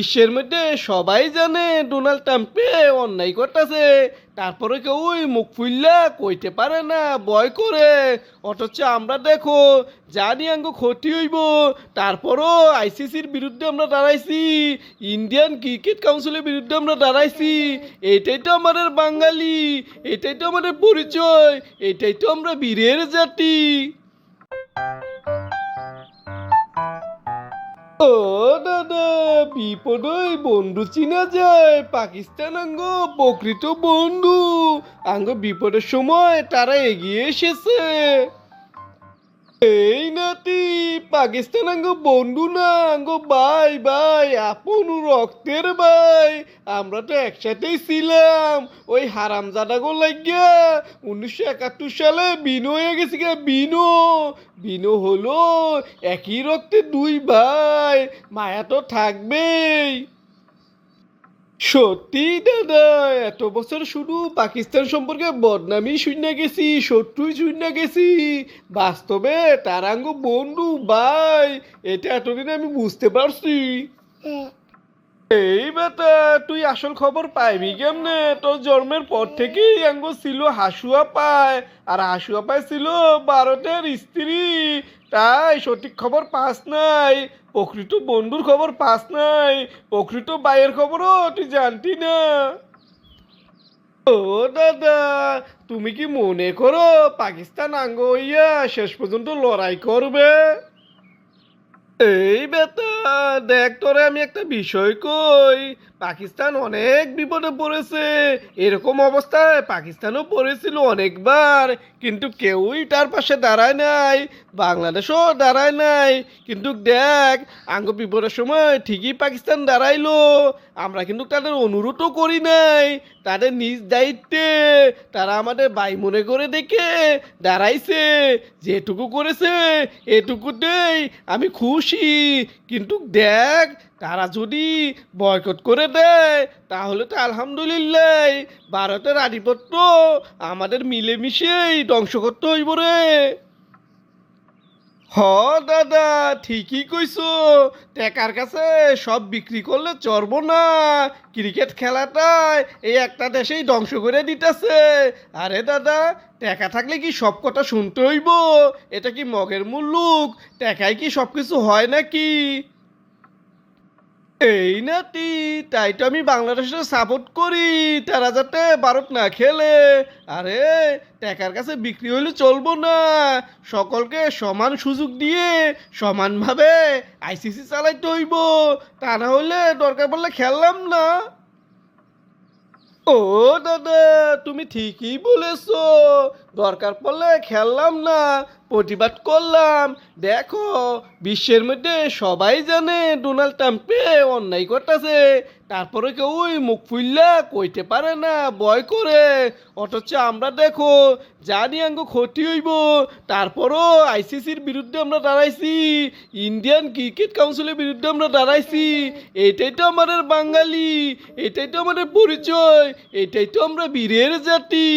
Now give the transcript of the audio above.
বিশ্বের মধ্যে সবাই জানে ডোনাল্ড ট্রাম্পে অন্যায় করতেছে, তারপরে কেউ মুখ ফুললা কইতে পারে না, ভয় করে। অথচ আমরা দেখো জানি আঙ্গ ক্ষতি হইব, তারপরও আইসিসির বিরুদ্ধে আমরা দাঁড়াইছি, ইন্ডিয়ান ক্রিকেট কাউন্সিলের বিরুদ্ধে আমরা দাঁড়াইছি। এটাই তো আমাদের বাঙালি, এটাই তো আমাদের পরিচয়, এটাই তো আমরা বীরের জাতি। ও দাদা, বিপদই বন্ধু চিনা যায়, পাকিস্তান আঙ্গ প্রকৃত বন্ধু। আঙ্গ বিপদের সময় তারা এগিয়ে এসেছে। এই নাতি, পাকিস্তান আঙ্গ বন্ধু না, আঙ্গ ভাই ভাই, আপন রক্তের ভাই। আমরা তো একসাথেই ছিলাম, ওই হারামজাদা গো লাগিয়া 1971 সালে বিনো হয়ে গেছি গা, বিনো। বিনো হলো একই রক্তের দুই ভাই, মায়া তো থাকবেই। সত্যি দাদা, এত বছর শুধু পাকিস্তান সম্পর্কে বদনামই শুনে গেছি, শত্রুই শুনে গেছি। বাস্তবে তারাঙ্গ বন্ধু ভাই, এটা এতদিন আমি বুঝতে পারছি। এই বেটা, তুই আসল খবর পাইবি কেমনে? তোর জন্মের পর থেকেই আঙ্গ ছিল হাসুয়া পায়, আর হাসুয়া পায় ছিল ভারতের স্ত্রী। তাই সঠিক খবর পাস নাই, প্রকৃত বন্ধুর খবর পাস নাই, প্রকৃত ভাইয়ের খবরও তুই জানতি না। ও দাদা, তুমি কি মনে করো পাকিস্তান আঙ্গ হইয়া শেষ পর্যন্ত লড়াই করবে? এই বেটা, দেখ তোরে আমি একটা বিষয় কই, পাকিস্তান অনেক বিপদে পড়েছে। এরকম অবস্থায় পাকিস্তানও পড়েছিল অনেকবার, কিন্তু কেউই তার পাশে দাঁড়ায় নাই, বাংলাদেশও দাঁড়ায় নাই। কিন্তু দেখ, আঙ্গ বিপদের সময় ঠিকই পাকিস্তান দাঁড়াইলো। আমরা কিন্তু তাদের অনুরোধও করি নাই, তাদের নিজ দায়িত্বে তারা আমাদের ভাই মনে করে দেখে দাঁড়াইছে। যেটুকু করেছে এটুকুতেই আমি খুশি। কিন্তু দেখ, তারা যদি বয়কট করে দেয় তাহলে তো আলহামদুলিল্লাহ, ভারতের আধিপত্য আমাদের মিলেমিশেই ধ্বংস করতে হইব রে। হ দাদা, ঠিকই কইছো। টেকার কাছে সব বিক্রি করলে চলবো না। ক্রিকেট খেলাটাই এই একটা দেশেই ধ্বংস করে দিতেছে। আরে দাদা, টাকা থাকলে কি সব কথা শুনতে হইব? এটা কি মগের মুল্লুক? টাকায় কি সব কিছু হয় নাকি? এই নাতি, তাই তো আমি বাংলাদেশে সাপোর্ট করি, তারা যাতে ভারত না খেলে। আরে, টাকার কাছে বিক্রি হইলে চলবো না, সকলকে সমান সুযোগ দিয়ে সমানভাবে আইসিসি চালাইতে হইব। তা না হইলে দরকার পড়লে খেললাম না। ও দাদা, তুমি ঠিকই বলেছো, দরকার পড়লে খেললাম না, প্রতিবাদ করলাম। দেখো, বিশ্বের মধ্যে সবাই জানে ডোনাল্ড ট্রাম্পে অন্যায় করতেছে, তারপরে কেউ মুখ ফুললা কইতে পারে না, ভয় করে। অথচ আমরা দেখো জানি আঙ্গ ক্ষতি হইব, তারপরও আইসিসির বিরুদ্ধে আমরা দাঁড়াইছি, ইন্ডিয়ান ক্রিকেট কাউন্সিলের বিরুদ্ধে আমরা দাঁড়াইছি। এটাই তো আমাদের বাঙালি, এটাই তো আমাদের পরিচয়, এটাই তো আমরা বীরের জাতি।